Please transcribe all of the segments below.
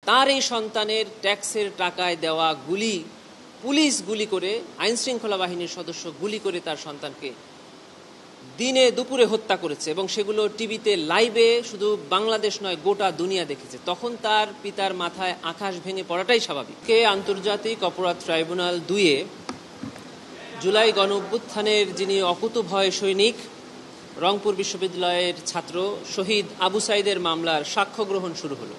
তার এই সন্তানের ট্যাক্সের টাকায় দেওয়া গুলি, পুলিশ গুলি করে, আইন শৃঙ্খলা বাহিনীর সদস্য গুলি করে তার সন্তানকে দিনে দুপুরে হত্যা করেছে এবং সেগুলো টিভিতে লাইভে শুধু বাংলাদেশ নয় গোটা দুনিয়া দেখেছে, তখন তার পিতার মাথায় আকাশ ভেঙে পড়াটাই স্বাভাবিক। আন্তর্জাতিক অপরাধ ট্রাইব্যুনাল 2-এ জুলাই গণ অভ্যুত্থানের যিনি অকুতোভয় সৈনিক, রংপুর বিশ্ববিদ্যালয়ের ছাত্র শহীদ আবু সাইদের মামলার সাক্ষ্য গ্রহণ শুরু হলো।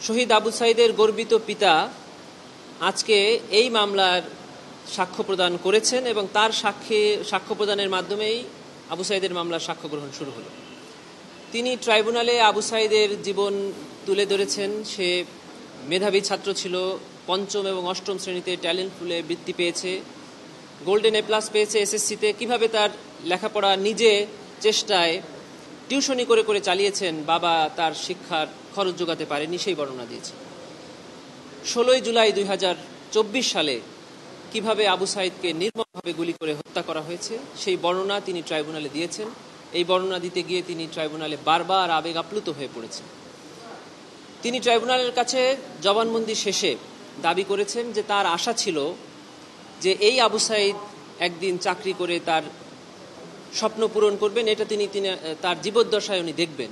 শহীদ আবু সাইদের গর্বিত পিতা আজকে এই মামলার সাক্ষ্য প্রদান করেছেন এবং তার সাক্ষ্য প্রদানের মাধ্যমেই আবু সাইদের মামলার সাক্ষ্য গ্রহণ শুরু হলো। তিনি ট্রাইব্যুনালে আবু সাইদের জীবন তুলে ধরেছেন। সে মেধাবী ছাত্র ছিল, পঞ্চম এবং অষ্টম শ্রেণীতে ট্যালেন্ট পুলে বৃত্তি পেয়েছে, গোল্ডেন A+ পেয়েছে SSC-তে। কিভাবে তার লেখাপড়া নিজে চেষ্টায় টিউশনি করে করে চালিয়েছেন, বাবা তার শিক্ষার খরচ যোগাতে পারেনি, সেই বর্ণনা দিয়েছে। 16 জুলাই 2024 সালে কিভাবে আবু সাইদকে নির্মমভাবে গুলি করে হত্যা করা হয়েছে সেই বর্ণনা তিনি ট্রাইব্যুনালে দিয়েছেন। এই বর্ণনা দিতে গিয়ে তিনি ট্রাইব্যুনালে বারবার আবেগ আপ্লুত হয়ে পড়েছেন। তিনি ট্রাইব্যুনালের কাছে জবানবন্দি শেষে দাবি করেছেন যে তার আশা ছিল যে এই আবু সাইদ একদিন চাকরি করে তার স্বপ্ন পূরণ করবেন, এটা তিনি তার জীবদ্দশায় উনি দেখবেন,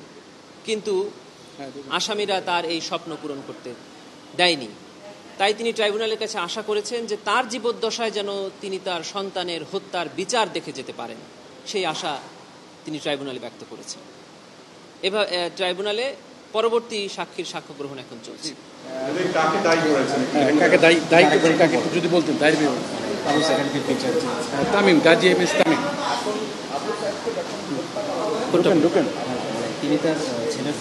কিন্তু আসামিরা তার এই স্বপ্ন পূরণ করতে দেয়নি। তাই তিনি ট্রাইব্যুনালের কাছে আশা করেছেন যে তার জীবদ্দশায় যেন তিনি তার সন্তানের হত্যার বিচার দেখে যেতে পারেন, সেই আশা তিনি ট্রাইব্যুনালে ব্যক্ত করেছেন। এবার ট্রাইব্যুনালে পরবর্তী সাক্ষীর সাক্ষ্য গ্রহণ এখন চলছে। যদি বলতেন তামিম, গাজী এমএস তামিম, তিনি তার ছেলের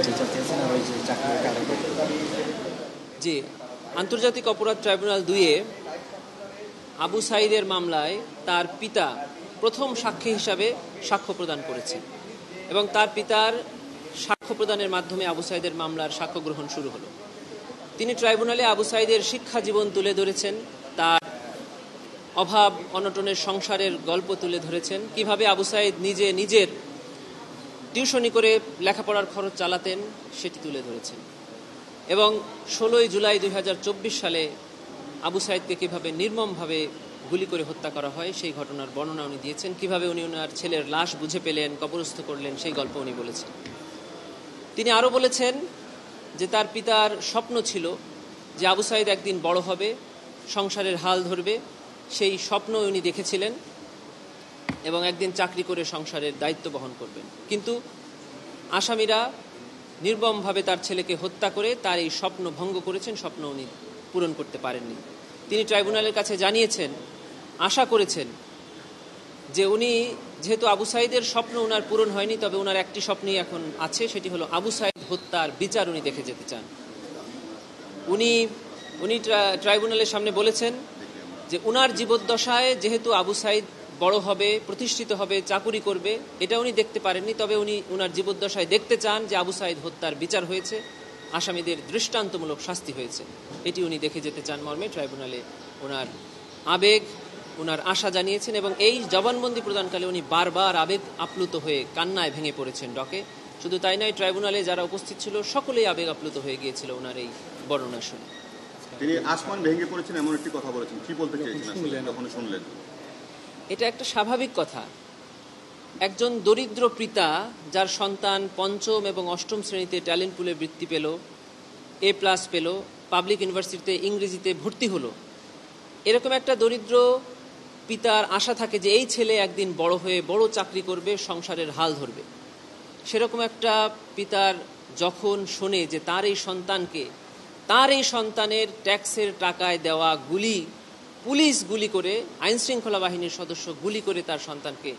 বিচার চেয়েছেন আর ওই যে চাকরি। জি, আন্তর্জাতিক অপরাধ ট্রাইব্যুনাল 2-এ আবু সাইদের মামলায় তার পিতা প্রথম সাক্ষী হিসাবে সাক্ষ্য প্রদান করেছেন এবং তার পিতার সাক্ষ্য প্রদানের মাধ্যমে আবু সাইদের মামলার সাক্ষ্য গ্রহণ শুরু হলো। তিনি ট্রাইব্যুনালে আবু সাইদের শিক্ষা জীবন তুলে ধরেছেন, তার অভাব অনটনের সংসারের গল্প তুলে ধরেছেন, কিভাবে আবু সাইদ নিজের টিউশনি করে লেখাপড়ার খরচ চালাতেন সেটি তুলে ধরেছেন এবং 16 জুলাই 2024 সালে আবু সাইদকে কিভাবে নির্মমভাবে গুলি করে হত্যা করা হয় সেই ঘটনার বর্ণনা উনি দিয়েছেন। কিভাবে উনি ওনার ছেলের লাশ বুঝে পেলেন, কবরস্থ করলেন, সেই গল্প উনি বলেছেন। তিনি আরও বলেছেন যে তার পিতার স্বপ্ন ছিল যে আবু সাইদ একদিন বড় হবে, সংসারের হাল ধরবে, সেই স্বপ্ন উনি দেখেছিলেন এবং একদিন চাকরি করে সংসারের দায়িত্ব বহন করবেন, কিন্তু আসামিরা নির্মমভাবে তার ছেলেকে হত্যা করে তার এই স্বপ্ন ভঙ্গ করেছেন, স্বপ্ন উনি পূরণ করতে পারেননি। তিনি ট্রাইব্যুনালের কাছে জানিয়েছেন, আশা করেছেন যে উনি যেহেতু আবু সাইদের স্বপ্ন উনার পূরণ হয়নি, তবে উনার একটি স্বপ্নই এখন আছে, সেটি হলো আবু সাইদ হত্যার বিচার উনি দেখে যেতে চান। উনি ট্রাইব্যুনালের সামনে বলেছেন যে উনার জীবদ্দশায় যেহেতু আবু সাইদ বড় হবে, প্রতিষ্ঠিত হবে, চাকুরি করবে, এটা উনি দেখতে পারেননি, তবে উনি উনার জীবদ্দশায় দেখতে চান যে আবু সাইদ হত্যার বিচার হয়েছে, আসামিদের দৃষ্টান্তমূলক শাস্তি হয়েছে, এটি উনি দেখে যেতে চান মর্মে ট্রাইব্যুনালে ওনার আবেগ, ওনার আশা জানিয়েছেন এবং এই জবানবন্দি প্রদানকালে উনি বারবার আবেগ আপ্লুত হয়ে কান্নায় ভেঙে পড়েছেন ডকে। শুধু তাই নয়, ট্রাইব্যুনালে যারা উপস্থিত ছিল সকলেই আবেগ আপ্লুত হয়ে গিয়েছিল ওনার এই বর্ণনা শুনে। তিনি আসমান ভেঙে পড়েছেন এমন একটি কথা বলেছেন, কি বলতে চেয়েছেন যখন শুনলেন? এটা একটা স্বাভাবিক কথা। একজন দরিদ্র পিতা যার সন্তান পঞ্চম এবং অষ্টম শ্রেণীতে ট্যালেন্ট পুলে বৃত্তি পেল, A+ পেল, পাবলিক ইউনিভার্সিটিতে ইংরেজিতে ভর্তি হলো, এরকম একটা দরিদ্র পিতার আশা থাকে যে এই ছেলে একদিন বড় হয়ে বড় চাকরি করবে, সংসারের হাল ধরবে। সেরকম একটা পিতার যখন শোনে যে তার এই সন্তানের ট্যাক্সের টাকায় দেওয়া গুলি, পুলিশ গুলি করে, আইন শৃঙ্খলা বাহিনীর সদস্য গুলি করে তার সন্তানকে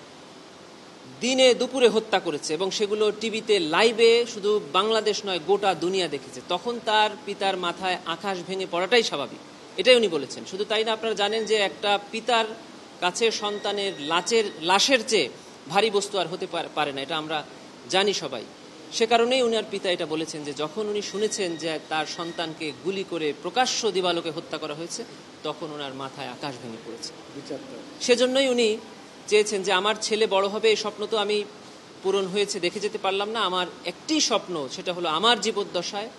দিনে দুপুরে হত্যা করেছে এবং সেগুলো টিভিতে লাইভে শুধু বাংলাদেশ নয় গোটা দুনিয়া দেখেছে, তখন তার পিতার মাথায় আকাশ ভেঙে পড়াটাই স্বাভাবিক, এটাই উনি বলেছেন। শুধু তাই না, আপনারা জানেন যে একটা পিতার কাছে সন্তানের লাশের চেয়ে ভারী বস্তু আর হতে পারে না, এটা আমরা জানি সবাই। সে কারণেই উনার পিতা এটা বলেছেন যে যখন উনি শুনেছেন যে তার সন্তানকে গুলি করে প্রকাশ্য দিবালোকে হত্যা করা হয়েছে, তখন ওনার মাথায় আকাশ ভেঙে পড়েছে। সেজন্যই উনি চেয়েছেন যে আমার ছেলে বড় হবে, এই স্বপ্ন তো আমি পূরণ হয়েছে দেখে যেতে পারলাম না, আমার একটি স্বপ্ন, সেটা হলো আমার জীবদ্দশায়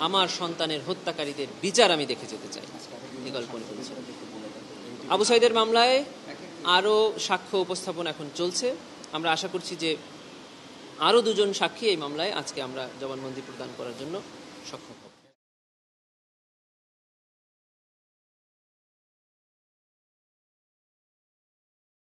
আমার সন্তানের হত্যাকারীদের বিচার আমি দেখে যেতে চাই, এই গল্প উনি বলেছেন। আবু সাঈদের মামলায় আরও সাক্ষ্য উপস্থাপন এখন চলছে। আমরা আশা করছি যে আরও 2 জন সাক্ষী এই মামলায় আজকে আমরা জবানবন্দি প্রদান করার জন্য সক্ষম হব।